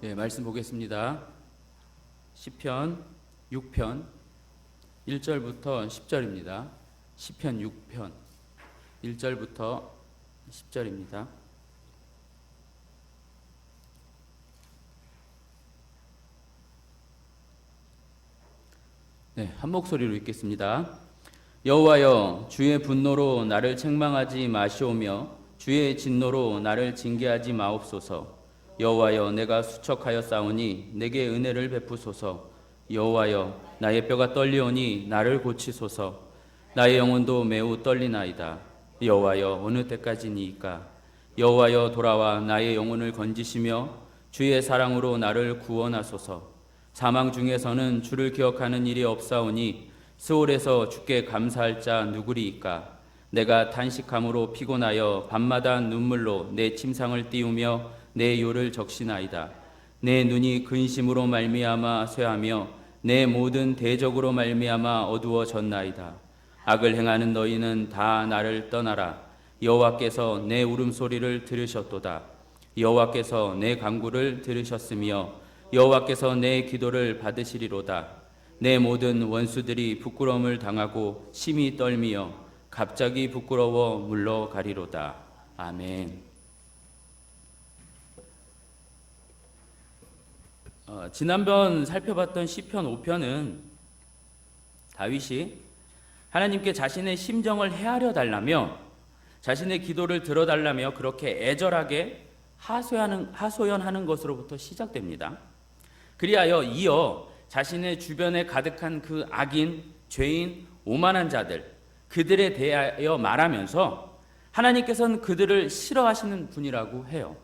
예, 말씀 보겠습니다. 시편 6편 1절부터 10절입니다. 시편 6편 1절부터 10절입니다. 네, 한 목소리로 읽겠습니다. 여호와여, 주의 분노로 나를 책망하지 마시오며 주의 진노로 나를 징계하지 마옵소서. 여호와여, 내가 수척하여 싸우니 내게 은혜를 베푸소서. 여호와여, 나의 뼈가 떨리오니 나를 고치소서. 나의 영혼도 매우 떨리나이다. 여호와여, 어느 때까지니이까? 여호와여, 돌아와 나의 영혼을 건지시며 주의 사랑으로 나를 구원하소서. 사망 중에서는 주를 기억하는 일이 없사오니 스올에서 주께 감사할 자 누구리이까? 내가 탄식함으로 피곤하여 밤마다 눈물로 내 침상을 띄우며 내 요를 적시나이다. 내 눈이 근심으로 말미암아 쇠하며 내 모든 대적으로 말미암아 어두워졌나이다. 악을 행하는 너희는 다 나를 떠나라. 여호와께서 내 울음소리를 들으셨도다. 여호와께서 내 간구를 들으셨으며 여호와께서 내 기도를 받으시리로다. 내 모든 원수들이 부끄러움을 당하고 심히 떨미어 갑자기 부끄러워 물러가리로다. 아멘. 지난번 살펴봤던 시편 5편은 다윗이 하나님께 자신의 심정을 헤아려 달라며 자신의 기도를 들어달라며 그렇게 애절하게 하소연하는 것으로부터 시작됩니다. 그리하여 이어 자신의 주변에 가득한 그 악인, 죄인, 오만한 자들, 그들에 대하여 말하면서 하나님께서는 그들을 싫어하시는 분이라고 해요.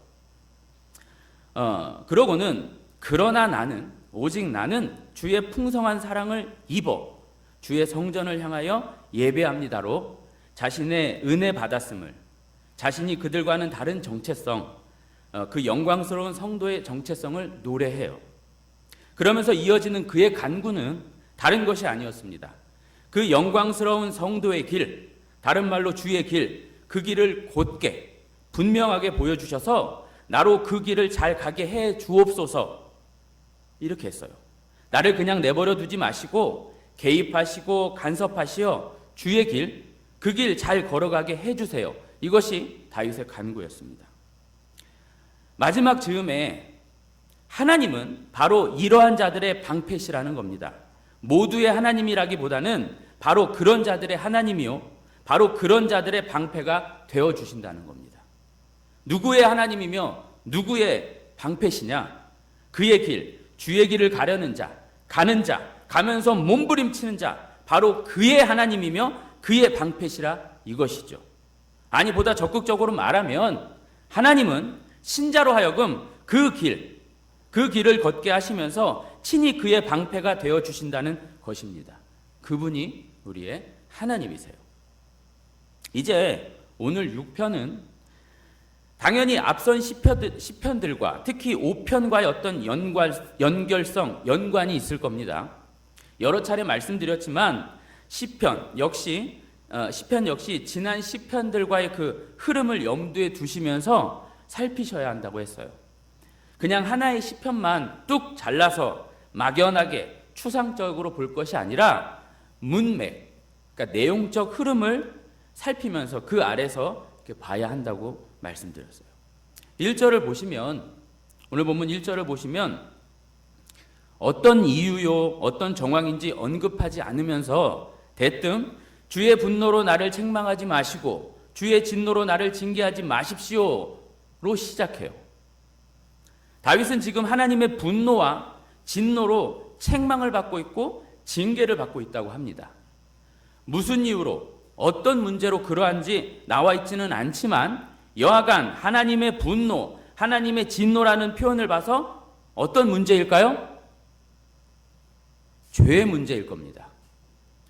그러고는 그러나 나는, 오직 나는 주의 풍성한 사랑을 입어 주의 성전을 향하여 예배합니다로 자신의 은혜 받았음을, 자신이 그들과는 다른 정체성, 그 영광스러운 성도의 정체성을 노래해요. 그러면서 이어지는 그의 간구는 다른 것이 아니었습니다. 그 영광스러운 성도의 길, 다른 말로 주의 길, 그 길을 곧게 분명하게 보여주셔서 나로 그 길을 잘 가게 해 주옵소서. 이렇게 했어요. 나를 그냥 내버려 두지 마시고 개입하시고 간섭하시어 주의 길, 그 길 잘 걸어가게 해주세요. 이것이 다윗의 간구였습니다. 마지막 즈음에 하나님은 바로 이러한 자들의 방패시라는 겁니다. 모두의 하나님이라기보다는 바로 그런 자들의 하나님이요, 바로 그런 자들의 방패가 되어주신다는 겁니다. 누구의 하나님이며 누구의 방패시냐? 그의 길, 주의 길을 가려는 자, 가는 자, 가면서 몸부림치는 자, 바로 그의 하나님이며 그의 방패시라 이것이죠. 아니, 보다 적극적으로 말하면 하나님은 신자로 하여금 그 길을 걷게 하시면서 친히 그의 방패가 되어주신다는 것입니다. 그분이 우리의 하나님이세요. 이제 오늘 6편은 당연히 앞선 시편들과 특히 5편과의 어떤 연관이 있을 겁니다. 여러 차례 말씀드렸지만 시편 역시 지난 시편들과의 그 흐름을 염두에 두시면서 살피셔야 한다고 했어요. 그냥 하나의 시편만 뚝 잘라서 막연하게 추상적으로 볼 것이 아니라 문맥, 그러니까 내용적 흐름을 살피면서 그 아래서 이렇게 봐야 한다고 말씀드렸어요. 1절을 보시면, 오늘 본문 1절을 보시면 어떤 이유요, 어떤 정황인지 언급하지 않으면서 대뜸 주의 분노로 나를 책망하지 마시고 주의 진노로 나를 징계하지 마십시오로 시작해요. 다윗은 지금 하나님의 분노와 진노로 책망을 받고 있고 징계를 받고 있다고 합니다. 무슨 이유로, 어떤 문제로 그러한지 나와 있지는 않지만 여하간 하나님의 분노, 하나님의 진노라는 표현을 봐서 어떤 문제일까요? 죄의 문제일 겁니다.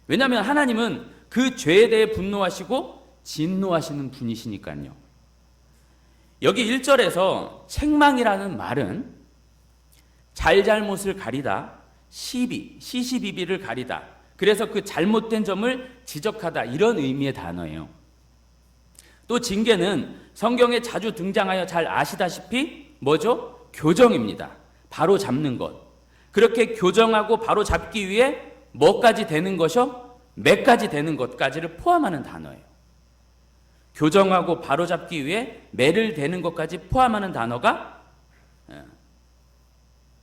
왜냐하면 하나님은 그 죄에 대해 분노하시고 진노하시는 분이시니까요. 여기 1절에서 책망이라는 말은 잘잘못을 가리다, 시시비비를 가리다, 그래서 그 잘못된 점을 지적하다, 이런 의미의 단어예요. 또 징계는 성경에 자주 등장하여 잘 아시다시피 뭐죠? 교정입니다. 바로 잡는 것, 그렇게 교정하고 바로 잡기 위해 뭐까지 되는 것이요? 매까지 되는 것까지를 포함하는 단어예요. 교정하고 바로 잡기 위해 매를 대는 것까지 포함하는 단어가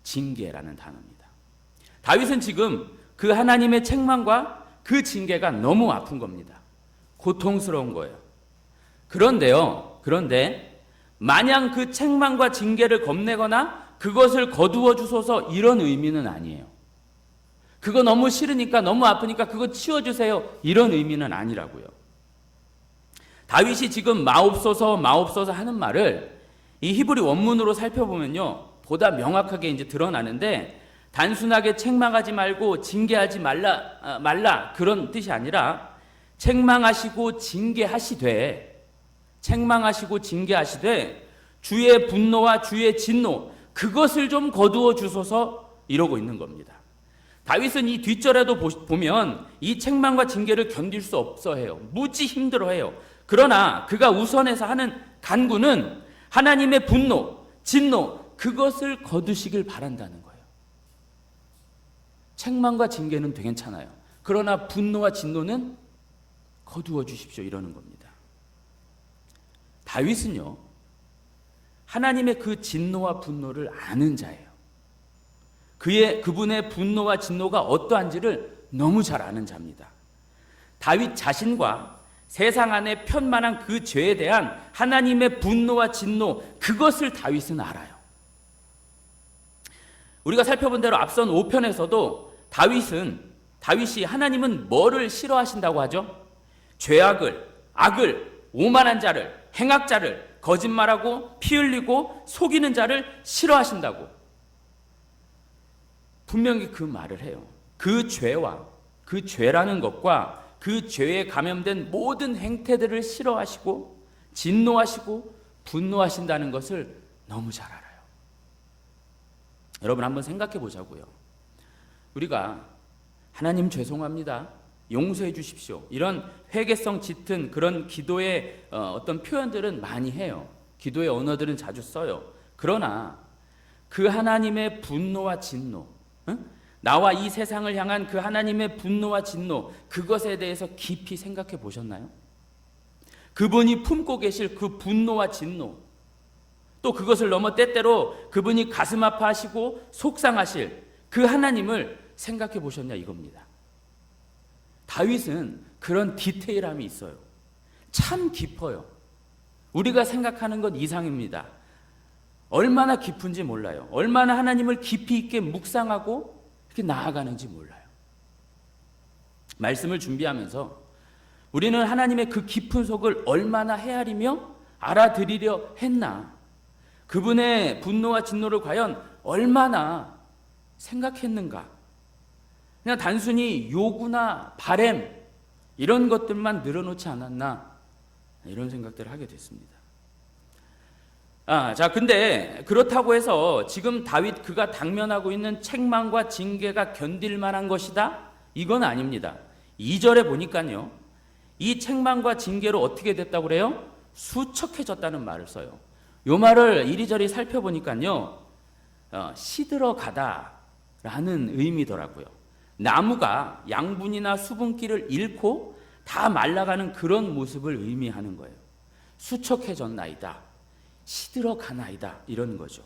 징계라는 단어입니다. 다윗은 지금 그 하나님의 책망과 그 징계가 너무 아픈 겁니다. 고통스러운 거예요. 그런데 마냥 그 책망과 징계를 겁내거나 그것을 거두어 주소서 이런 의미는 아니에요. 그거 너무 싫으니까, 너무 아프니까 그거 치워주세요, 이런 의미는 아니라고요. 다윗이 지금 마옵소서 마옵소서 하는 말을 이 히브리 원문으로 살펴보면요, 보다 명확하게 이제 드러나는데, 단순하게 책망하지 말고 징계하지 말라 그런 뜻이 아니라 책망하시고 징계하시되 주의 분노와 주의 진노 그것을 좀 거두어 주소서 이러고 있는 겁니다. 다윗은 이 뒷절에도 보면 이 책망과 징계를 견딜 수 없어 해요. 무지 힘들어해요. 그러나 그가 우선해서 하는 간구는 하나님의 분노, 진노 그것을 거두시길 바란다는 거예요. 책망과 징계는 괜찮아요. 그러나 분노와 진노는 거두어 주십시오 이러는 겁니다. 다윗은요, 하나님의 그 진노와 분노를 아는 자예요. 그분의 분노와 진노가 어떠한지를 너무 잘 아는 자입니다. 다윗 자신과 세상 안에 편만한 그 죄에 대한 하나님의 분노와 진노 그것을 다윗은 알아요. 우리가 살펴본 대로 앞선 5편에서도 다윗이 하나님은 뭐를 싫어하신다고 하죠? 죄악을, 악을, 오만한 자를, 행악자를, 거짓말하고 피 흘리고 속이는 자를 싫어하신다고 분명히 그 말을 해요. 그 죄와 그 죄라는 것과 그 죄에 감염된 모든 행태들을 싫어하시고 진노하시고 분노하신다는 것을 너무 잘 알아요. 여러분 한번 생각해 보자고요. 우리가 하나님 죄송합니다, 용서해 주십시오, 이런 회개성 짙은 그런 기도의 어떤 표현들은 많이 해요. 기도의 언어들은 자주 써요. 그러나 그 하나님의 분노와 진노, 나와 이 세상을 향한 그 하나님의 분노와 진노 그것에 대해서 깊이 생각해 보셨나요? 그분이 품고 계실 그 분노와 진노, 또 그것을 넘어 때때로 그분이 가슴 아파하시고 속상하실 그 하나님을 생각해 보셨냐 이겁니다. 다윗은 그런 디테일함이 있어요. 참 깊어요. 우리가 생각하는 것 이상입니다. 얼마나 깊은지 몰라요. 얼마나 하나님을 깊이 있게 묵상하고 이렇게 나아가는지 몰라요. 말씀을 준비하면서 우리는 하나님의 그 깊은 속을 얼마나 헤아리며 알아들이려 했나, 그분의 분노와 진노를 과연 얼마나 생각했는가, 그냥 단순히 요구나 바램 이런 것들만 늘어놓지 않았나, 이런 생각들을 하게 됐습니다. 근데 그렇다고 해서 지금 다윗 그가 당면하고 있는 책망과 징계가 견딜 만한 것이다? 이건 아닙니다. 2절에 보니까요, 이 책망과 징계로 어떻게 됐다고 그래요? 수척해졌다는 말을 써요. 요 말을 이리저리 살펴보니까요, 시들어 가다 라는 의미더라고요. 나무가 양분이나 수분기를 잃고 다 말라가는 그런 모습을 의미하는 거예요. 수척해졌나이다, 시들어 가나이다, 이런 거죠.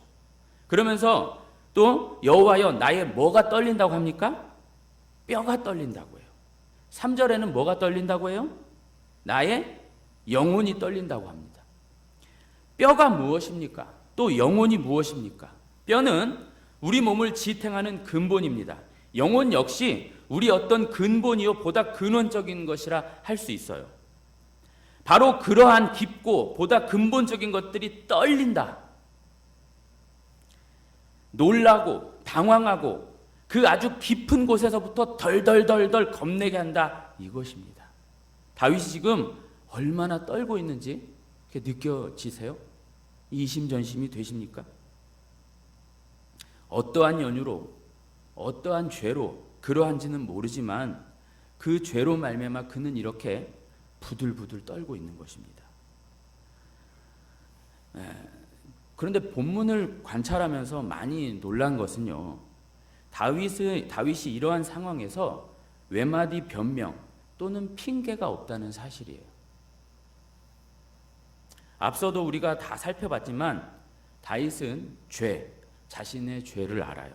그러면서 또 여호와여 나의 뭐가 떨린다고 합니까? 뼈가 떨린다고 해요. 3절에는 뭐가 떨린다고 해요? 나의 영혼이 떨린다고 합니다. 뼈가 무엇입니까? 또 영혼이 무엇입니까? 뼈는 우리 몸을 지탱하는 근본입니다. 영혼 역시 우리 어떤 근본이요 보다 근원적인 것이라 할 수 있어요. 바로 그러한 깊고 보다 근본적인 것들이 떨린다, 놀라고 당황하고 그 아주 깊은 곳에서부터 덜덜덜덜 겁내게 한다, 이것입니다. 다윗이 지금 얼마나 떨고 있는지 이렇게 느껴지세요? 이심전심이 되십니까? 어떠한 연유로, 어떠한 죄로 그러한지는 모르지만 그 죄로 말미암아 그는 이렇게 부들부들 떨고 있는 것입니다. 그런데 본문을 관찰하면서 많이 놀란 것은요, 다윗이 이러한 상황에서 외마디 변명 또는 핑계가 없다는 사실이에요. 앞서도 우리가 다 살펴봤지만 다윗은 자신의 죄를 알아요.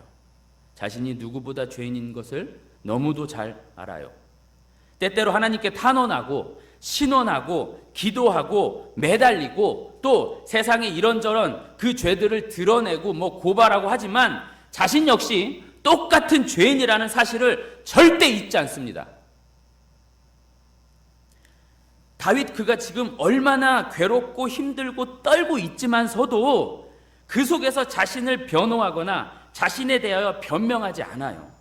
자신이 누구보다 죄인인 것을 너무도 잘 알아요. 때때로 하나님께 탄원하고 신원하고 기도하고 매달리고 또 세상에 이런저런 그 죄들을 드러내고 고발하고 하지만 자신 역시 똑같은 죄인이라는 사실을 절대 잊지 않습니다. 다윗 그가 지금 얼마나 괴롭고 힘들고 떨고 있지만서도 그 속에서 자신을 변호하거나 자신에 대하여 변명하지 않아요.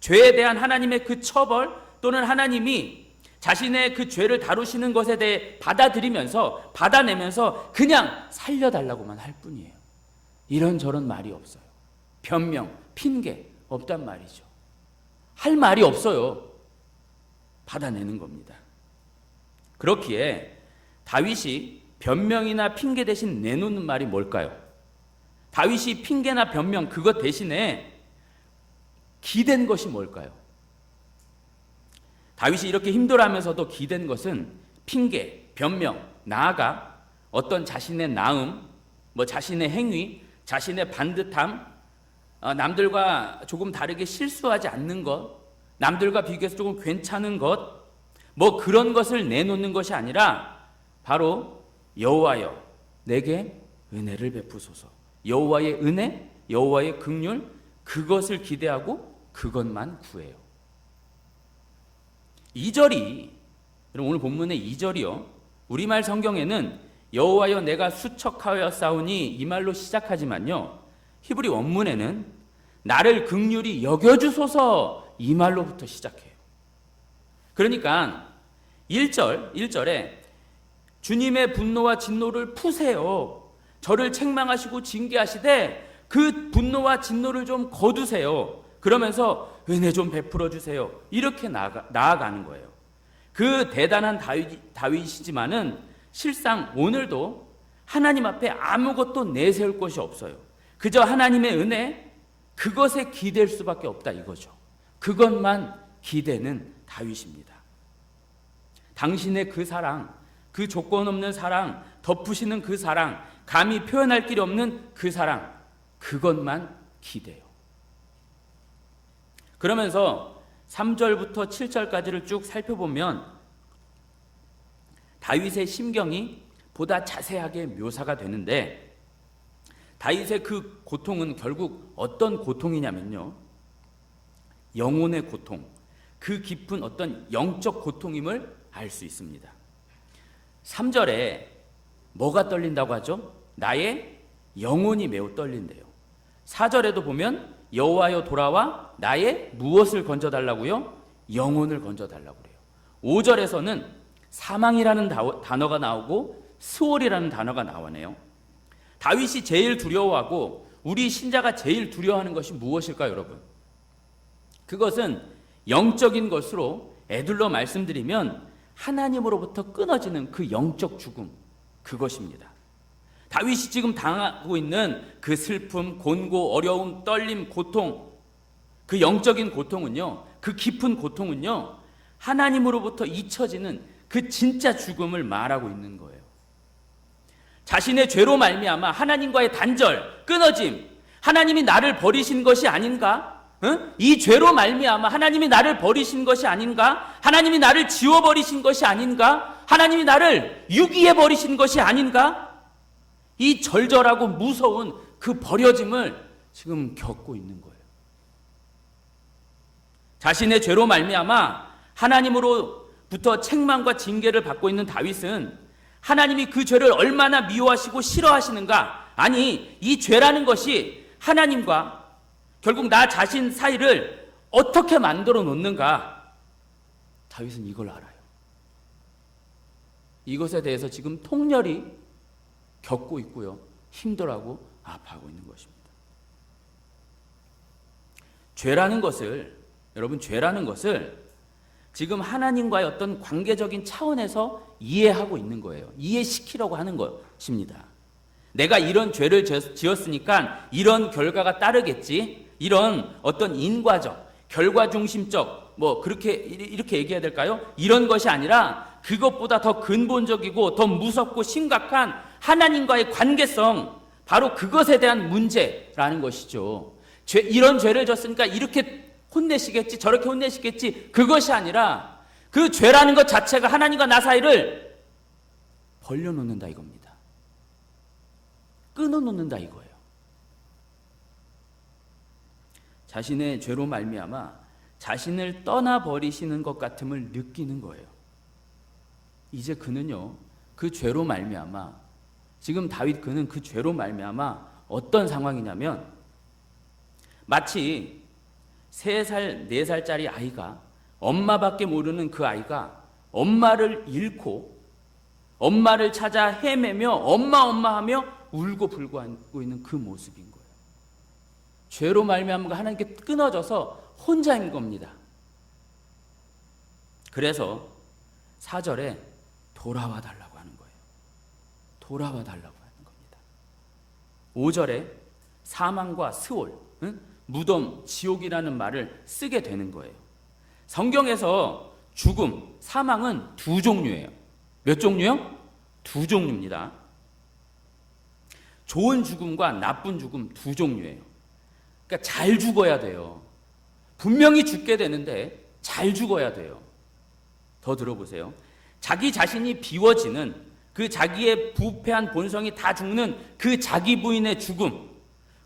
죄에 대한 하나님의 그 처벌 또는 하나님이 자신의 그 죄를 다루시는 것에 대해 받아내면서 그냥 살려달라고만 할 뿐이에요. 이런저런 말이 없어요. 변명, 핑계 없단 말이죠. 할 말이 없어요. 받아내는 겁니다. 그렇기에 다윗이 변명이나 핑계 대신 내놓는 말이 뭘까요? 다윗이 핑계나 변명 그것 대신에 기댄 것이 뭘까요? 다윗이 이렇게 힘들어하면서도 기댄 것은 핑계, 변명, 나아가 어떤 자신의 나음, 자신의 행위, 자신의 반듯함, 남들과 조금 다르게 실수하지 않는 것, 남들과 비교해서 조금 괜찮은 것, 그런 것을 내놓는 것이 아니라 바로 여호와여 내게 은혜를 베푸소서. 여호와의 은혜, 여호와의 긍휼 그것을 기대하고 그것만 구해요. 2절이 여러분 오늘 본문의 2절이요. 우리말 성경에는 여호와여 내가 수척하여 싸우니 이 말로 시작하지만요. 히브리 원문에는 나를 긍휼히 여겨주소서 이 말로부터 시작해요. 그러니까 1절에 주님의 분노와 진노를 푸세요. 저를 책망하시고 징계하시되 그 분노와 진노를 좀 거두세요. 그러면서 은혜 좀 베풀어 주세요. 이렇게 나아가는 거예요. 그 대단한 다윗이지만은 실상 오늘도 하나님 앞에 아무것도 내세울 것이 없어요. 그저 하나님의 은혜 그것에 기댈 수밖에 없다 이거죠. 그것만 기대는 다윗입니다. 당신의 그 사랑, 그 조건 없는 사랑, 덮으시는 그 사랑, 감히 표현할 길이 없는 그 사랑, 그것만 기대요. 그러면서 3절부터 7절까지를 쭉 살펴보면 다윗의 심경이 보다 자세하게 묘사가 되는데 다윗의 그 고통은 결국 어떤 고통이냐면요. 영혼의 고통, 그 깊은 어떤 영적 고통임을 알 수 있습니다. 3절에 뭐가 떨린다고 하죠? 나의 영혼이 매우 떨린대요. 4절에도 보면 여호와여 돌아와 나의 무엇을 건져달라고요? 영혼을 건져달라고 그래요. 5절에서는 사망이라는 단어가 나오고 스월이라는 단어가 나오네요. 다윗이 제일 두려워하고 우리 신자가 제일 두려워하는 것이 무엇일까요, 여러분? 그것은 영적인 것으로 애둘러 말씀드리면 하나님으로부터 끊어지는 그 영적 죽음, 그것입니다. 다윗이 지금 당하고 있는 그 슬픔, 곤고, 어려움, 떨림, 고통, 그 영적인 고통은요, 그 깊은 고통은요, 하나님으로부터 잊혀지는 그 진짜 죽음을 말하고 있는 거예요. 자신의 죄로 말미암아 하나님과의 단절, 끊어짐, 하나님이 나를 버리신 것이 아닌가? 이 죄로 말미암아 하나님이 나를 버리신 것이 아닌가? 하나님이 나를 지워버리신 것이 아닌가? 하나님이 나를 유기해버리신 것이 아닌가? 이 절절하고 무서운 그 버려짐을 지금 겪고 있는 거예요. 자신의 죄로 말미암아 하나님으로부터 책망과 징계를 받고 있는 다윗은 하나님이 그 죄를 얼마나 미워하시고 싫어하시는가? 아니, 이 죄라는 것이 하나님과 결국 나 자신 사이를 어떻게 만들어 놓는가? 다윗은 이걸 알아요. 이것에 대해서 지금 통렬히 겪고 있고요. 힘들어하고 아파하고 있는 것입니다. 죄라는 것을 지금 하나님과의 어떤 관계적인 차원에서 이해하고 있는 거예요. 이해시키려고 하는 것입니다. 내가 이런 죄를 지었으니까 이런 결과가 따르겠지. 이런 어떤 인과적, 결과중심적, 뭐 그렇게 이렇게 얘기해야 될까요? 이런 것이 아니라 그것보다 더 근본적이고 더 무섭고 심각한 하나님과의 관계성, 바로 그것에 대한 문제라는 것이죠. 이런 죄를 졌으니까 이렇게 혼내시겠지, 저렇게 혼내시겠지, 그것이 아니라 그 죄라는 것 자체가 하나님과 나 사이를 벌려놓는다 이겁니다. 끊어놓는다 이거예요. 자신의 죄로 말미암아 자신을 떠나버리시는 것 같음을 느끼는 거예요. 이제 그는요, 그 죄로 말미암아, 지금 다윗 그는 그 죄로 말미암아 어떤 상황이냐면 마치 3살, 4살짜리 아이가, 엄마밖에 모르는 그 아이가 엄마를 잃고 엄마를 찾아 헤매며 엄마 하며 울고 불고 하고 있는 그 모습인 거예요. 죄로 말미암아 하나님께 끊어져서 혼자인 겁니다. 그래서 4절에 돌아와 달라고 하는 거예요. 돌아와 달라고 하는 겁니다. 5절에 사망과 스올, 무덤, 지옥이라는 말을 쓰게 되는 거예요. 성경에서 죽음, 사망은 2종류예요. 몇 종류요? 2종류입니다. 좋은 죽음과 나쁜 죽음 2종류예요. 그러니까 잘 죽어야 돼요. 분명히 죽게 되는데 잘 죽어야 돼요. 더 들어보세요. 자기 자신이 비워지는, 그 자기의 부패한 본성이 다 죽는 그 자기 부인의 죽음,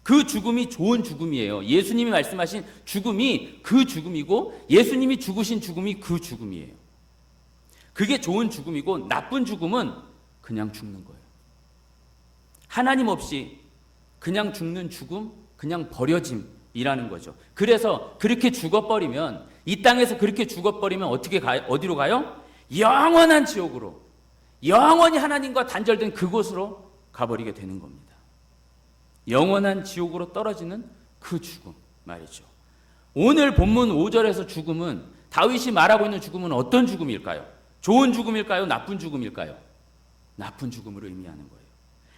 그 죽음이 좋은 죽음이에요. 예수님이 말씀하신 죽음이 그 죽음이고 예수님이 죽으신 죽음이 그 죽음이에요. 그게 좋은 죽음이고, 나쁜 죽음은 그냥 죽는 거예요. 하나님 없이 그냥 죽는 죽음, 그냥 버려짐이라는 거죠. 그래서 그렇게 죽어버리면, 이 땅에서 그렇게 죽어버리면 어떻게 가요? 어디로 가요? 영원한 지옥으로, 영원히 하나님과 단절된 그곳으로 가버리게 되는 겁니다. 영원한 지옥으로 떨어지는 그 죽음 말이죠. 오늘 본문 5절에서 죽음은, 다윗이 말하고 있는 죽음은 어떤 죽음일까요? 좋은 죽음일까요? 나쁜 죽음일까요? 나쁜 죽음으로 의미하는 거예요.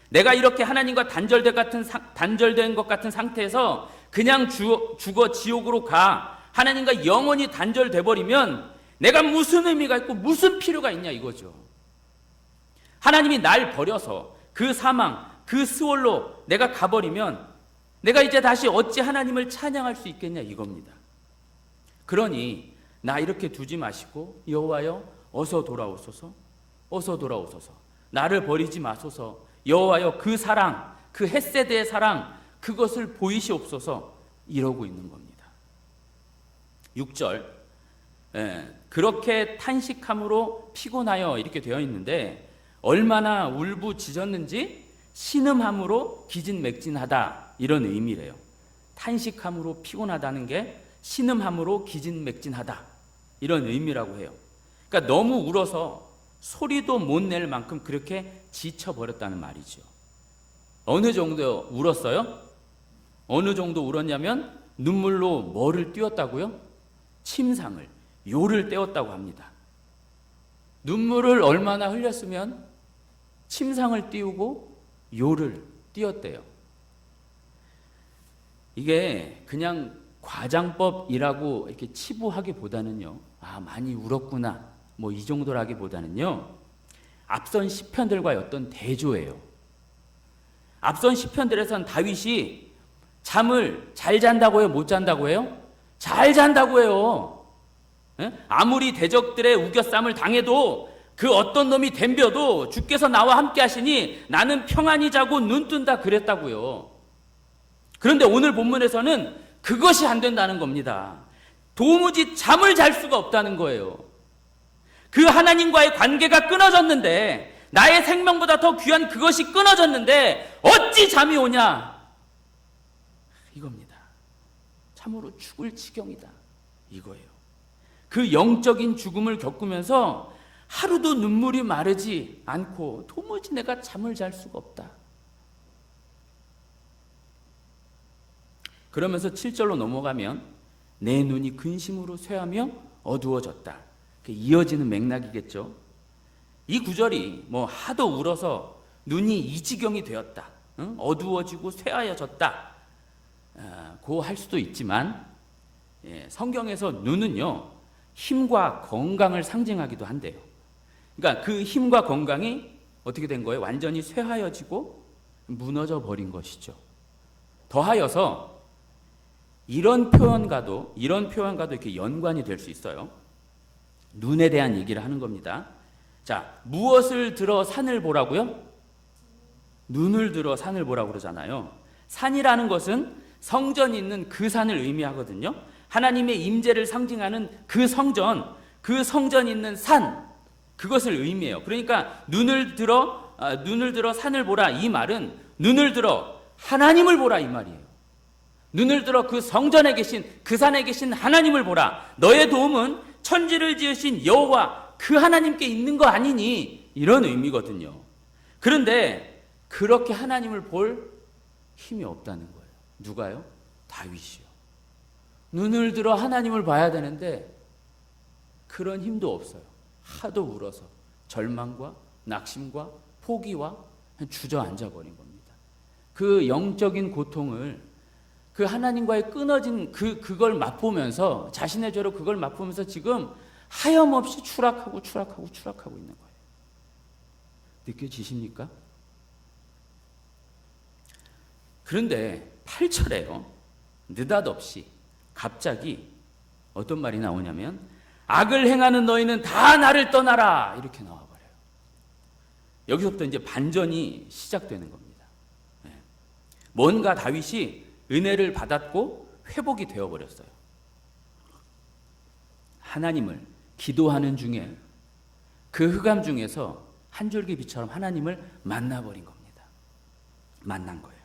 내가 이렇게 하나님과 단절된 것 같은 상태에서 그냥 죽어 지옥으로 가, 하나님과 영원히 단절돼 버리면 내가 무슨 의미가 있고 무슨 필요가 있냐 이거죠. 하나님이 날 버려서 그 사망, 그 스올로 내가 가버리면 내가 이제 다시 어찌 하나님을 찬양할 수 있겠냐 이겁니다. 그러니 나 이렇게 두지 마시고 여호와여 어서 돌아오소서, 어서 돌아오소서, 나를 버리지 마소서, 여호와여 그 사랑, 그 헷세대의 사랑, 그것을 보이시옵소서, 이러고 있는 겁니다. 6절, 그렇게 탄식함으로 피곤하여 이렇게 되어 있는데, 얼마나 울부짖었는지 신음함으로 기진맥진하다, 이런 의미래요. 탄식함으로 피곤하다는 게 신음함으로 기진맥진하다, 이런 의미라고 해요. 그러니까 너무 울어서 소리도 못 낼 만큼 그렇게 지쳐버렸다는 말이죠. 어느 정도 울었어요? 어느 정도 울었냐면 눈물로 뭐를 띄웠다고요? 침상을, 요를 떼었다고 합니다. 눈물을 얼마나 흘렸으면 침상을 띄우고 요를 띄었대요. 이게 그냥 과장법이라고 이렇게 치부하기보다는요, 아, 많이 울었구나, 뭐 이 정도라기보다는요, 앞선 시편들과의 어떤 대조예요. 앞선 시편들에선 다윗이 잠을 잘 잔다고 해요? 못 잔다고 해요? 잘 잔다고 해요. 아무리 대적들의 우겨쌈을 당해도, 그 어떤 놈이 덤벼도 주께서 나와 함께 하시니 나는 평안히 자고 눈 뜬다 그랬다고요. 그런데 오늘 본문에서는 그것이 안 된다는 겁니다. 도무지 잠을 잘 수가 없다는 거예요. 그 하나님과의 관계가 끊어졌는데, 나의 생명보다 더 귀한 그것이 끊어졌는데 어찌 잠이 오냐 이겁니다. 참으로 죽을 지경이다 이거예요. 그 영적인 죽음을 겪으면서 하루도 눈물이 마르지 않고 도무지 내가 잠을 잘 수가 없다. 그러면서 7절로 넘어가면 내 눈이 근심으로 쇠하며 어두워졌다. 이어지는 맥락이겠죠. 이 구절이 뭐 하도 울어서 눈이 이 지경이 되었다, 어두워지고 쇠하여졌다. 고 할 수도 있지만 성경에서 눈은요 힘과 건강을 상징하기도 한대요. 그러니까 그 힘과 건강이 어떻게 된 거예요? 완전히 쇠하여지고 무너져 버린 것이죠. 더하여서 이런 표현과도 이렇게 연관이 될 수 있어요. 눈에 대한 얘기를 하는 겁니다. 자, 무엇을 들어 산을 보라고요? 눈을 들어 산을 보라고 그러잖아요. 산이라는 것은 성전이 있는 그 산을 의미하거든요. 하나님의 임재를 상징하는 그 성전이 있는 산, 그것을 의미해요. 그러니까 눈을 들어 산을 보라, 이 말은 눈을 들어 하나님을 보라, 이 말이에요. 눈을 들어 그 성전에 계신, 그 산에 계신 하나님을 보라. 너의 도움은 천지를 지으신 여호와 그 하나님께 있는 거 아니니, 이런 의미거든요. 그런데 그렇게 하나님을 볼 힘이 없다는 거예요. 누가요? 다윗이요. 눈을 들어 하나님을 봐야 되는데 그런 힘도 없어요. 하도 울어서 절망과 낙심과 포기와 주저앉아 버린 겁니다. 그 영적인 고통을, 그 하나님과의 끊어진 그걸 맛보면서, 자신의 죄로 그걸 맛보면서 지금 하염없이 추락하고 있는 거예요. 느껴지십니까? 그런데 8절에요. 느닷없이 갑자기 어떤 말이 나오냐면 악을 행하는 너희는 다 나를 떠나라, 이렇게 나와버려요. 여기서부터 이제 반전이 시작되는 겁니다. 뭔가 다윗이 은혜를 받았고 회복이 되어버렸어요. 하나님을 기도하는 중에 그 흑암 중에서 한 줄기 빛처럼 하나님을 만나버린 겁니다. 만난 거예요.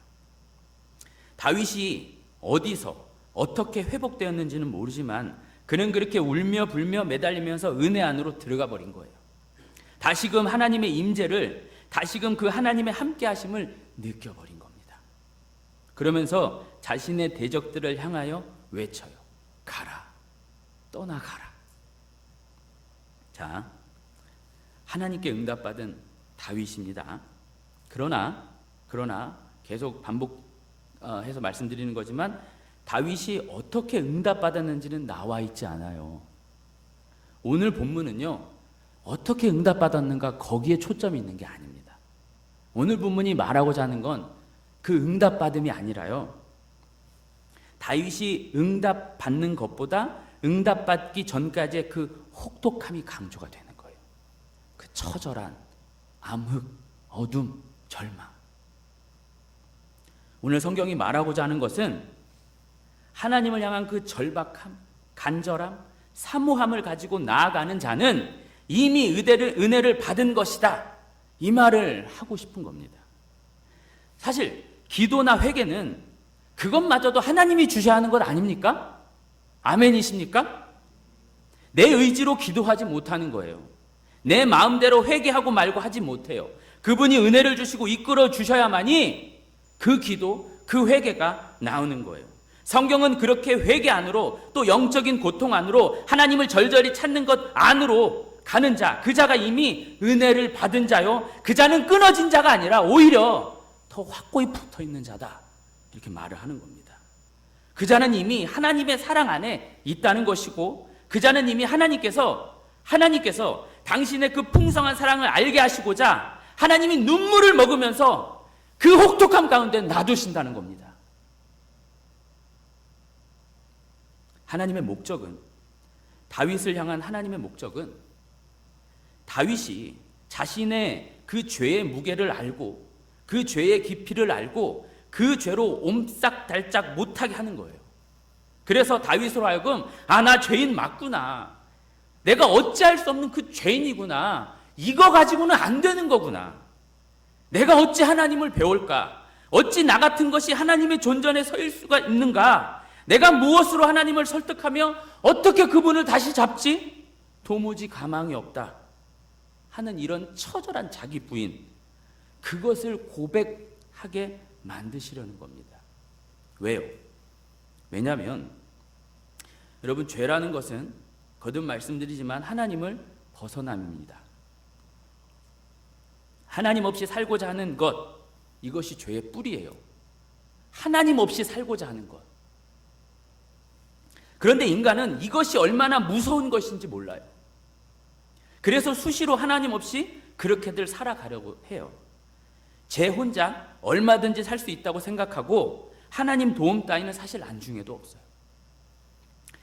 다윗이 어디서 어떻게 회복되었는지는 모르지만 그는 그렇게 울며 불며 매달리면서 은혜 안으로 들어가 버린 거예요. 다시금 하나님의 임재를, 다시금 그 하나님의 함께 하심을 느껴버린 겁니다. 그러면서 자신의 대적들을 향하여 외쳐요. 가라, 떠나가라. 자, 하나님께 응답받은 다윗입니다. 그러나 계속 반복해서 말씀드리는 거지만 다윗이 어떻게 응답받았는지는 나와 있지 않아요. 오늘 본문은요, 어떻게 응답받았는가 거기에 초점이 있는 게 아닙니다. 오늘 본문이 말하고자 하는 건 그 응답받음이 아니라요, 다윗이 응답받는 것보다 응답받기 전까지의 그 혹독함이 강조가 되는 거예요. 그 처절한 암흑, 어둠, 절망. 오늘 성경이 말하고자 하는 것은 하나님을 향한 그 절박함, 간절함, 사모함을 가지고 나아가는 자는 이미 은혜를 받은 것이다, 이 말을 하고 싶은 겁니다. 사실 기도나 회개는 그것마저도 하나님이 주셔야 하는 것 아닙니까? 아멘이십니까? 내 의지로 기도하지 못하는 거예요. 내 마음대로 회개하고 말고 하지 못해요. 그분이 은혜를 주시고 이끌어 주셔야만이 그 기도, 그 회개가 나오는 거예요. 성경은 그렇게 회개 안으로, 또 영적인 고통 안으로, 하나님을 절절히 찾는 것 안으로 가는 자, 그 자가 이미 은혜를 받은 자요, 그 자는 끊어진 자가 아니라 오히려 더 확고히 붙어 있는 자다, 이렇게 말을 하는 겁니다. 그 자는 이미 하나님의 사랑 안에 있다는 것이고, 그 자는 이미 하나님께서 당신의 그 풍성한 사랑을 알게 하시고자 하나님이 눈물을 먹으면서 그 혹독함 가운데 놔두신다는 겁니다. 하나님의 목적은, 다윗을 향한 하나님의 목적은 다윗이 자신의 그 죄의 무게를 알고, 그 죄의 깊이를 알고 그 죄로 옴싹달싹 못하게 하는 거예요. 그래서 다윗으로 하여금 나 죄인 맞구나, 내가 어찌할 수 없는 그 죄인이구나, 이거 가지고는 안 되는 거구나, 내가 어찌 하나님을 배울까, 어찌 나 같은 것이 하나님의 존전에 서일 수가 있는가, 내가 무엇으로 하나님을 설득하며 어떻게 그분을 다시 잡지, 도무지 가망이 없다 하는 이런 처절한 자기 부인, 그것을 고백하게 만드시려는 겁니다. 왜요? 왜냐하면 여러분, 죄라는 것은 거듭 말씀드리지만 하나님을 벗어남입니다. 하나님 없이 살고자 하는 것, 이것이 죄의 뿌리예요. 하나님 없이 살고자 하는 것. 그런데 인간은 이것이 얼마나 무서운 것인지 몰라요. 그래서 수시로 하나님 없이 그렇게들 살아가려고 해요. 제 혼자 얼마든지 살 수 있다고 생각하고 하나님 도움 따위는 사실 안중에도 없어요.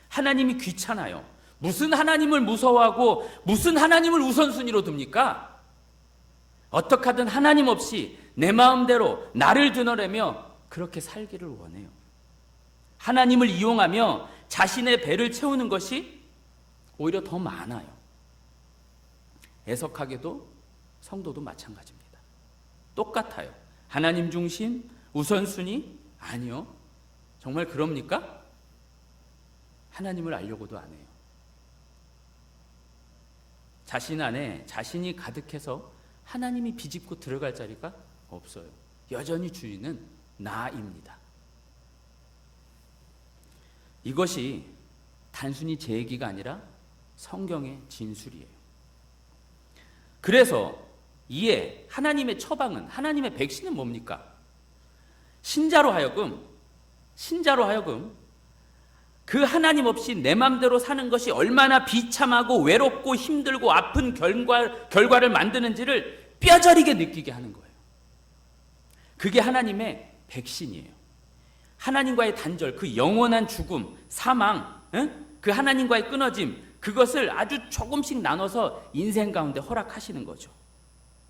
하나님이 귀찮아요. 무슨 하나님을 무서워하고 무슨 하나님을 우선순위로 둡니까? 어떻게 하든 하나님 없이 내 마음대로 나를 드러내며 그렇게 살기를 원해요. 하나님을 이용하며 자신의 배를 채우는 것이 오히려 더 많아요. 애석하게도 성도도 마찬가지입니다. 똑같아요. 하나님 중심, 우선순위? 아니요. 정말 그럽니까? 하나님을 알려고도 안 해요. 자신 안에 자신이 가득해서 하나님이 비집고 들어갈 자리가 없어요. 여전히 주인은 나입니다. 이것이 단순히 제 얘기가 아니라 성경의 진술이에요. 그래서 이에 하나님의 처방은, 하나님의 백신은 뭡니까? 신자로 하여금 그 하나님 없이 내 맘대로 사는 것이 얼마나 비참하고 외롭고 힘들고 아픈 결과를 만드는지를 뼈저리게 느끼게 하는 거예요. 그게 하나님의 백신이에요. 하나님과의 단절, 그 영원한 죽음, 사망, 그 하나님과의 끊어짐, 그것을 아주 조금씩 나눠서 인생 가운데 허락하시는 거죠.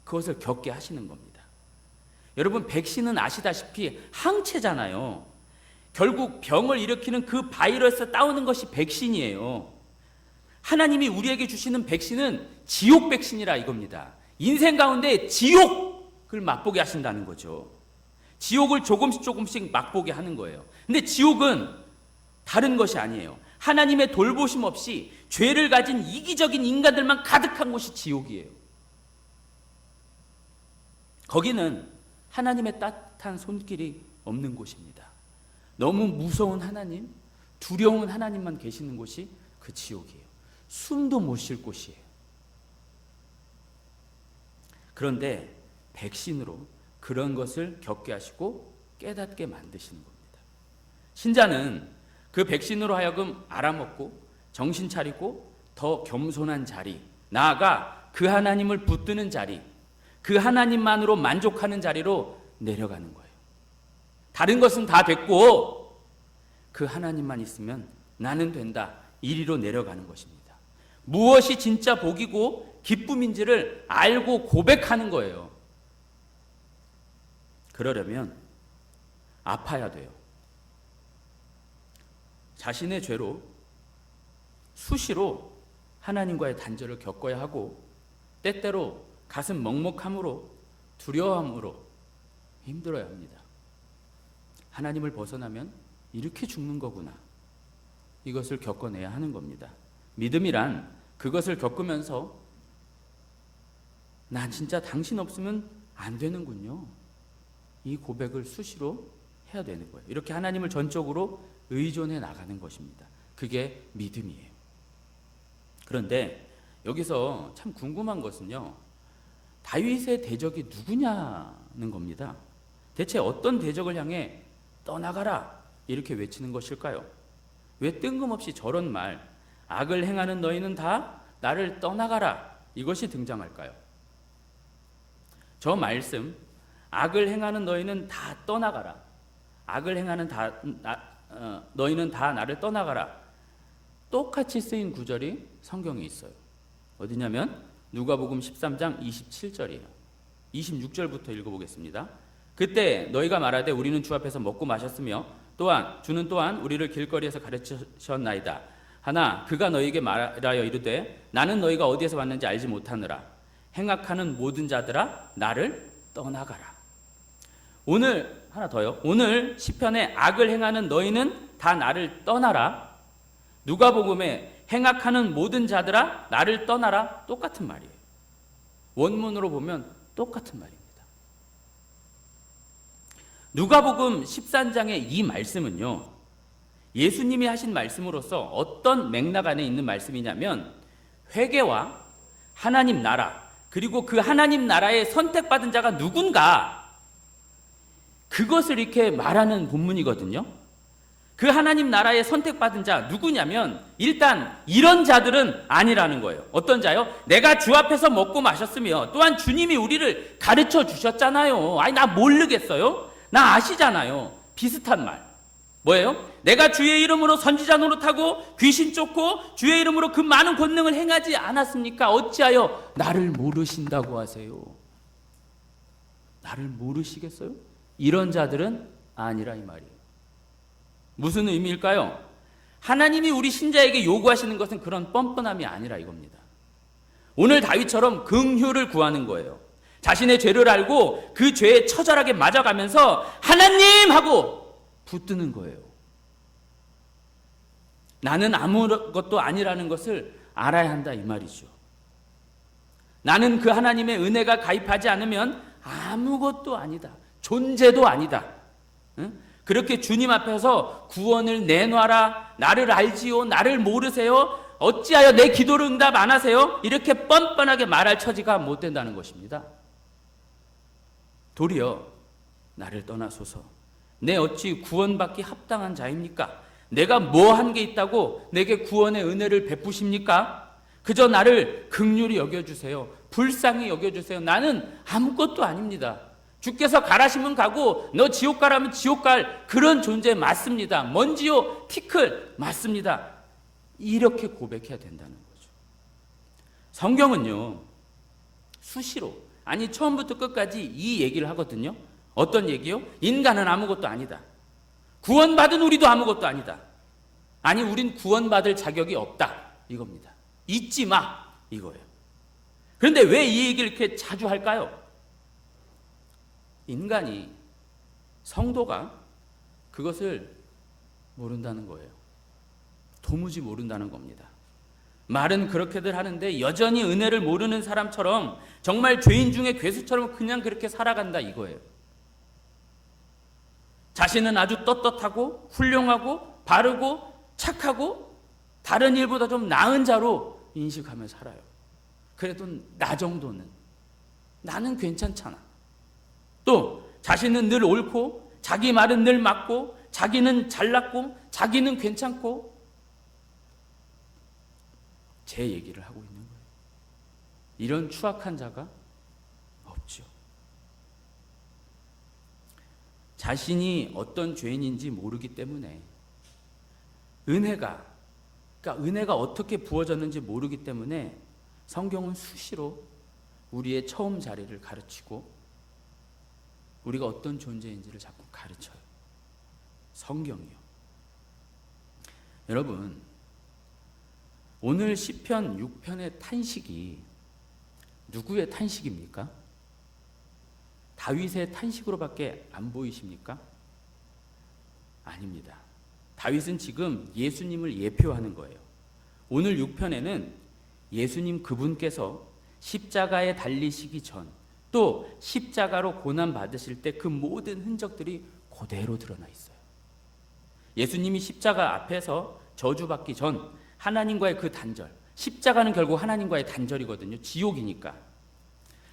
그것을 겪게 하시는 겁니다. 여러분, 백신은 아시다시피 항체잖아요. 결국 병을 일으키는 그 바이러스 따오는 것이 백신이에요. 하나님이 우리에게 주시는 백신은 지옥 백신이라 이겁니다. 인생 가운데 지옥을 맛보게 하신다는 거죠. 지옥을 조금씩 맛보게 하는 거예요. 근데 지옥은 다른 것이 아니에요. 하나님의 돌보심 없이 죄를 가진 이기적인 인간들만 가득한 곳이 지옥이에요. 거기는 하나님의 따뜻한 손길이 없는 곳입니다. 너무 무서운 하나님, 두려운 하나님만 계시는 곳이 그 지옥이에요. 숨도 못 쉴 곳이에요. 그런데 백신으로 그런 것을 겪게 하시고 깨닫게 만드시는 겁니다. 신자는 그 백신으로 하여금 알아먹고 정신 차리고 더 겸손한 자리, 나아가 그 하나님을 붙드는 자리, 그 하나님만으로 만족하는 자리로 내려가는 거예요. 다른 것은 다 됐고 그 하나님만 있으면 나는 된다, 이리로 내려가는 것입니다. 무엇이 진짜 복이고 기쁨인지를 알고 고백하는 거예요. 그러려면 아파야 돼요. 자신의 죄로 수시로 하나님과의 단절을 겪어야 하고, 때때로 가슴 먹먹함으로 두려움으로 힘들어야 합니다. 하나님을 벗어나면 이렇게 죽는 거구나, 이것을 겪어내야 하는 겁니다. 믿음이란 그것을 겪으면서 난 진짜 당신 없으면 안 되는군요, 이 고백을 수시로 해야 되는 거예요. 이렇게 하나님을 전적으로 의존해 나가는 것입니다. 그게 믿음이에요. 그런데 여기서 참 궁금한 것은요, 다윗의 대적이 누구냐는 겁니다. 대체 어떤 대적을 향해 떠나가라 이렇게 외치는 것일까요? 왜 뜬금없이 저런 말, 악을 행하는 너희는 다 나를 떠나가라, 이것이 등장할까요? 저 말씀, 악을 행하는 너희는 다 떠나가라, 악을 행하는 너희는 다 나를 떠나가라, 똑같이 쓰인 구절이 성경에 있어요. 어디냐면 누가복음 13장 27절이에요. 26절부터 읽어보겠습니다. 그때 너희가 말하되 우리는 주 앞에서 먹고 마셨으며 또한 주는 또한 우리를 길거리에서 가르치셨나이다 하나 그가 너희에게 말하여 이르되 나는 너희가 어디에서 왔는지 알지 못하느라. 행악하는 모든 자들아 나를 떠나가라. 오늘 하나 더요. 오늘 시편에 악을 행하는 너희는 다 나를 떠나라, 누가복음에 행악하는 모든 자들아 나를 떠나라, 똑같은 말이에요. 원문으로 보면 똑같은 말입니다. 누가복음 13장의 이 말씀은요, 예수님이 하신 말씀으로서 어떤 맥락 안에 있는 말씀이냐면 회개와 하나님 나라, 그리고 그 하나님 나라에 선택받은 자가 누군가, 그것을 이렇게 말하는 본문이거든요. 그 하나님 나라에 선택받은 자 누구냐면 일단 이런 자들은 아니라는 거예요. 어떤 자요? 내가 주 앞에서 먹고 마셨으며 또한 주님이 우리를 가르쳐 주셨잖아요. 아니 나 모르겠어요? 나 아시잖아요. 비슷한 말. 뭐예요? 내가 주의 이름으로 선지자 노릇하고 귀신 쫓고 주의 이름으로 그 많은 권능을 행하지 않았습니까? 어찌하여 나를 모르신다고 하세요? 나를 모르시겠어요? 이런 자들은 아니라 이 말이에요. 무슨 의미일까요? 하나님이 우리 신자에게 요구하시는 것은 그런 뻔뻔함이 아니라 이겁니다. 오늘 다윗처럼 긍휼을 구하는 거예요. 자신의 죄를 알고 그 죄에 처절하게 맞아가면서 하나님 하고 붙드는 거예요. 나는 아무것도 아니라는 것을 알아야 한다 이 말이죠. 나는 그 하나님의 은혜가 가입하지 않으면 아무것도 아니다. 존재도 아니다. 응? 그렇게 주님 앞에서 구원을 내놔라. 나를 알지요. 나를 모르세요. 어찌하여 내 기도를 응답 안 하세요? 이렇게 뻔뻔하게 말할 처지가 못 된다는 것입니다. 도리어 나를 떠나소서. 내 어찌 구원받기 합당한 자입니까? 내가 뭐 한 게 있다고 내게 구원의 은혜를 베푸십니까? 그저 나를 긍휼히 여겨주세요. 불쌍히 여겨주세요. 나는 아무것도 아닙니다. 주께서 가라시면 가고 너 지옥 가라면 지옥 갈 그런 존재 맞습니다. 먼지요 티클 맞습니다. 이렇게 고백해야 된다는 거죠. 성경은요 수시로 아니 처음부터 끝까지 이 얘기를 하거든요. 어떤 얘기요? 인간은 아무것도 아니다. 구원받은 우리도 아무것도 아니다. 아니 우린 구원받을 자격이 없다 이겁니다. 잊지 마 이거예요. 그런데 왜 이 얘기를 이렇게 자주 할까요? 인간이 성도가 그것을 모른다는 거예요. 도무지 모른다는 겁니다. 말은 그렇게들 하는데 여전히 은혜를 모르는 사람처럼 정말 죄인 중에 괴수처럼 그냥 그렇게 살아간다 이거예요. 자신은 아주 떳떳하고 훌륭하고 바르고 착하고 다른 일보다 좀 나은 자로 인식하며 살아요. 그래도 나 정도는 나는 괜찮잖아. 또 자신은 늘 옳고 자기 말은 늘 맞고 자기는 잘났고 자기는 괜찮고 제 얘기를 하고 있는 거예요. 이런 추악한 자가 없죠. 자신이 어떤 죄인인지 모르기 때문에 은혜가 어떻게 부어졌는지 모르기 때문에 성경은 수시로 우리의 처음 자리를 가르치고 우리가 어떤 존재인지를 자꾸 가르쳐요. 성경이요. 여러분, 오늘 시편 6편의 탄식이 누구의 탄식입니까? 다윗의 탄식으로밖에 안 보이십니까? 아닙니다. 다윗은 지금 예수님을 예표하는 거예요. 오늘 6편에는 예수님 그분께서 십자가에 달리시기 전 또 십자가로 고난받으실 때 그 모든 흔적들이 그대로 드러나 있어요. 예수님이 십자가 앞에서 저주받기 전 하나님과의 그 단절, 십자가는 결국 하나님과의 단절이거든요. 지옥이니까.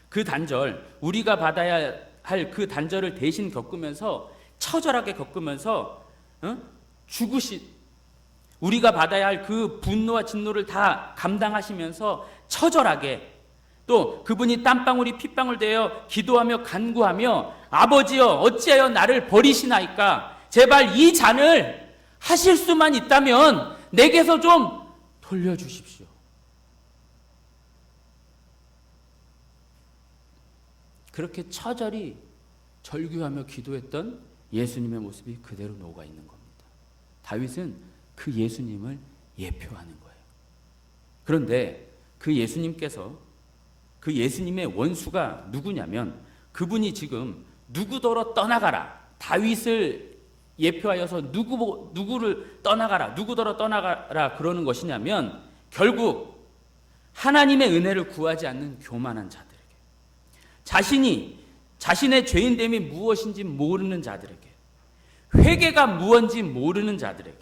그 단절, 우리가 받아야 할 그 단절을 대신 겪으면서 처절하게 겪으면서 우리가 받아야 할 그 분노와 진노를 다 감당하시면서 처절하게 또 그분이 땀방울이 핏방울 되어 기도하며 간구하며 아버지여 어찌하여 나를 버리시나이까 제발 이 잔을 하실 수만 있다면 내게서 좀 돌려주십시오. 그렇게 처절히 절규하며 기도했던 예수님의 모습이 그대로 녹아 있는 겁니다. 다윗은 그 예수님을 예표하는 거예요. 그런데 그 예수님께서 그 예수님의 원수가 누구냐면 그분이 지금 누구더러 떠나가라. 다윗을 예표하여서 누구를 떠나가라. 누구더러 떠나가라 그러는 것이냐면 결국 하나님의 은혜를 구하지 않는 교만한 자들에게 자신의 죄인됨이 무엇인지 모르는 자들에게 회개가 무엇인지 모르는 자들에게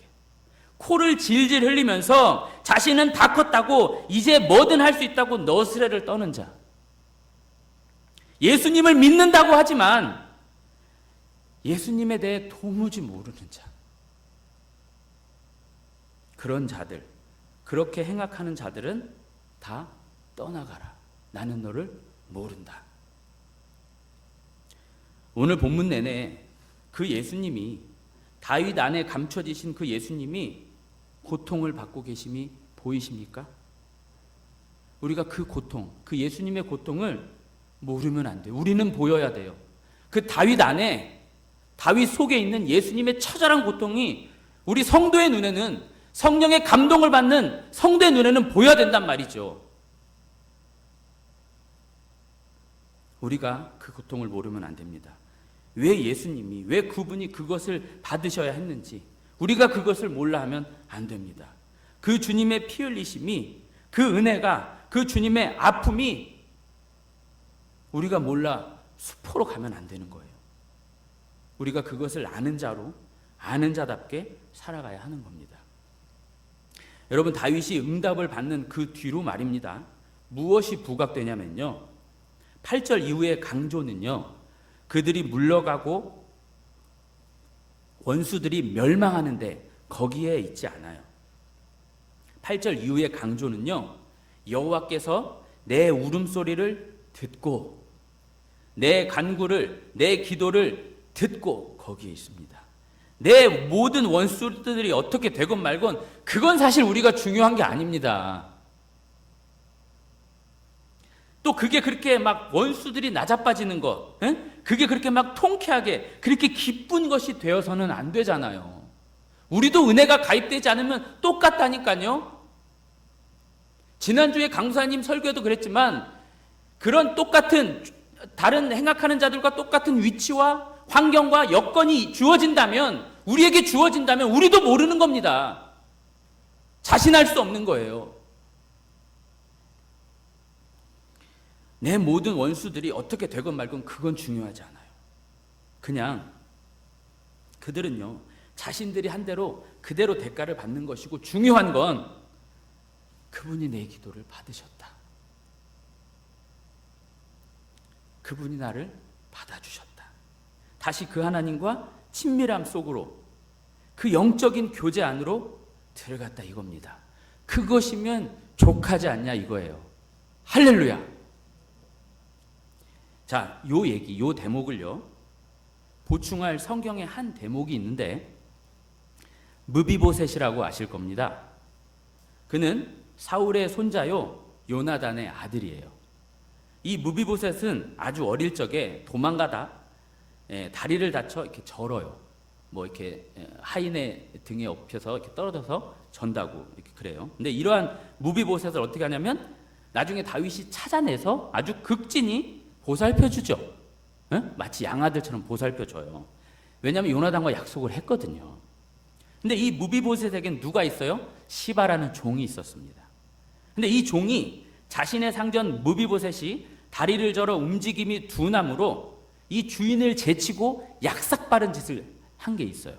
코를 질질 흘리면서 자신은 다 컸다고 이제 뭐든 할 수 있다고 너스레를 떠는 자 예수님을 믿는다고 하지만 예수님에 대해 도무지 모르는 자, 그런 자들, 그렇게 행악하는 자들은 다 떠나가라. 나는 너를 모른다. 오늘 본문 내내 그 예수님이, 다윗 안에 감춰지신 그 예수님이 고통을 받고 계심이 보이십니까? 우리가 그 고통, 그 예수님의 고통을 모르면 안 돼요. 우리는 보여야 돼요. 그 다윗 안에, 다윗 속에 있는 예수님의 처절한 고통이 우리 성도의 눈에는, 성령의 감동을 받는 성도의 눈에는 보여야 된단 말이죠. 우리가 그 고통을 모르면 안 됩니다. 왜 예수님이, 왜 그분이 그것을 받으셔야 했는지 우리가 그것을 몰라 하면 안 됩니다. 그 주님의 피 흘리심이, 그 은혜가, 그 주님의 아픔이 우리가 몰라 수포로 가면 안 되는 거예요. 우리가 그것을 아는 자로, 아는 자답게 살아가야 하는 겁니다. 여러분, 다윗이 응답을 받는 그 뒤로 말입니다. 무엇이 부각되냐면요, 8절 이후의 강조는요, 그들이 물러가고 원수들이 멸망하는데 거기에 있지 않아요. 8절 이후의 강조는요, 여호와께서 내 울음소리를 듣고 내 간구를, 내 기도를 듣고 거기에 있습니다. 내 모든 원수들이 어떻게 되건 말건 그건 사실 우리가 중요한 게 아닙니다. 또 그게 그렇게 막 원수들이 나자빠지는 것, 그게 그렇게 막 통쾌하게, 그렇게 기쁜 것이 되어서는 안 되잖아요. 우리도 은혜가 가입되지 않으면 똑같다니까요. 지난주에 강사님 설교도 그랬지만, 그런 똑같은, 다른 행악하는 자들과 똑같은 위치와 환경과 여건이 주어진다면, 우리에게 주어진다면 우리도 모르는 겁니다. 자신할 수 없는 거예요. 내 모든 원수들이 어떻게 되건 말건 그건 중요하지 않아요. 그냥 그들은요, 자신들이 한 대로 그대로 대가를 받는 것이고, 중요한 건 그분이 내 기도를 받으셨다. 그분이 나를 받아주셨다. 다시 그 하나님과 친밀함 속으로, 그 영적인 교제 안으로 들어갔다 이겁니다. 그것이면 족하지 않냐 이거예요. 할렐루야. 자, 요 얘기, 요 대목을요, 보충할 성경의 한 대목이 있는데, 무비보셋이라고 아실 겁니다. 그는 사울의 손자요, 요나단의 아들이에요. 이 무비보셋은 아주 어릴 적에 도망가다 다리를 다쳐 이렇게 절어요. 뭐 이렇게 하인의 등에 엎여서 이렇게 떨어져서 전다고 이렇게 그래요. 근데 이러한 무비보셋을 어떻게 하냐면 나중에 다윗이 찾아내서 아주 극진히 보살펴주죠. 마치 양아들처럼 보살펴줘요. 왜냐하면 요나단과 약속을 했거든요. 근데 이 무비보셋에겐 누가 있어요? 시바라는 종이 있었습니다. 근데 이 종이 자신의 상전 무비보셋이 다리를 저러 움직임이 둔함으로 이 주인을 제치고 약삭빠른 짓을 한 게 있어요.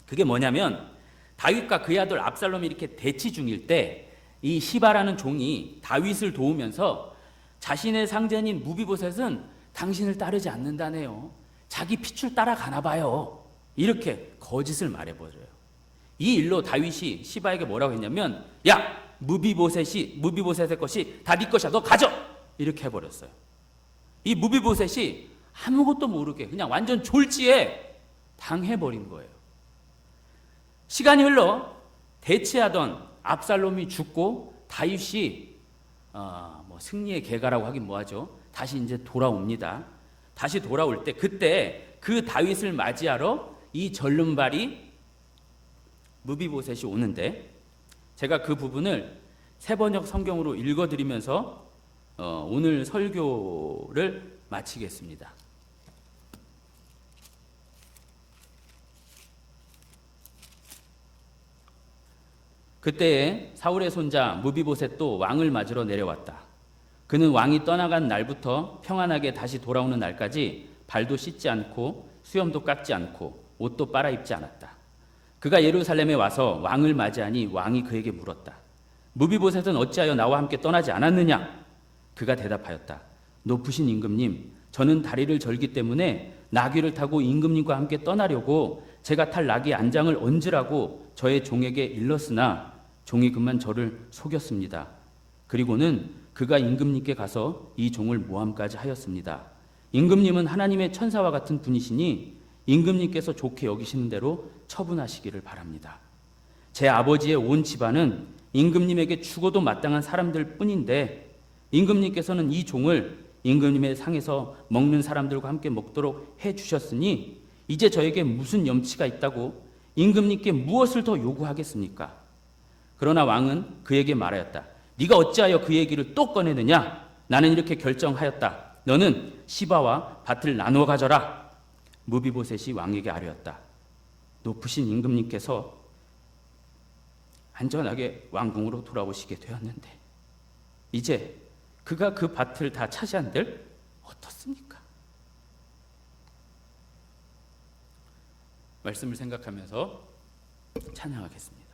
그게 뭐냐면, 다윗과 그의 아들 압살롬이 이렇게 대치 중일 때 이 시바라는 종이 다윗을 도우면서 자신의 상전인 무비보셋은 당신을 따르지 않는다네요. 자기 핏줄 따라가나 봐요. 이렇게 거짓을 말해버려요. 이 일로 다윗이 시바에게 뭐라고 했냐면, 야, 무비보셋의 것이 다 네 것이야. 너 가져. 이렇게 해버렸어요. 이 무비보셋이 아무것도 모르게 그냥 완전 졸지에 당해버린 거예요. 시간이 흘러 대치하던 압살롬이 죽고 다윗이 뭐 승리의 계가라고 하긴 뭐하죠. 다시 이제 돌아옵니다. 다시 돌아올 때, 그때 그 다윗을 맞이하러 이 절름발이 무비보셋이 오는데, 제가 그 부분을 세번역 성경으로 읽어드리면서 오늘 설교를 마치겠습니다. 그때에 사울의 손자 무비보셋도 왕을 맞으러 내려왔다. 그는 왕이 떠나간 날부터 평안하게 다시 돌아오는 날까지 발도 씻지 않고 수염도 깎지 않고 옷도 빨아입지 않았다. 그가 예루살렘에 와서 왕을 맞이하니 왕이 그에게 물었다. 무비보셋은 어찌하여 나와 함께 떠나지 않았느냐? 그가 대답하였다. 높으신 임금님, 저는 다리를 절기 때문에 나귀를 타고 임금님과 함께 떠나려고 제가 탈 나귀 안장을 얹으라고 저의 종에게 일렀으나 종이 그만 저를 속였습니다. 그리고는 그가 임금님께 가서 이 종을 모함까지 하였습니다. 임금님은 하나님의 천사와 같은 분이시니 임금님께서 좋게 여기시는 대로 처분하시기를 바랍니다. 제 아버지의 온 집안은 임금님에게 죽어도 마땅한 사람들 뿐인데 임금님께서는 이 종을 임금님의 상에서 먹는 사람들과 함께 먹도록 해주셨으니 이제 저에게 무슨 염치가 있다고 임금님께 무엇을 더 요구하겠습니까? 그러나 왕은 그에게 말하였다. 네가 어찌하여 그 얘기를 또 꺼내느냐? 나는 이렇게 결정하였다. 너는 시바와 밭을 나누어 가져라. 무비보셋이 왕에게 아뢰었다. 높으신 임금님께서 안전하게 왕궁으로 돌아오시게 되었는데 이제 그가 그 밭을 다 차지한들 어떻습니까? 말씀을 생각하면서 찬양하겠습니다.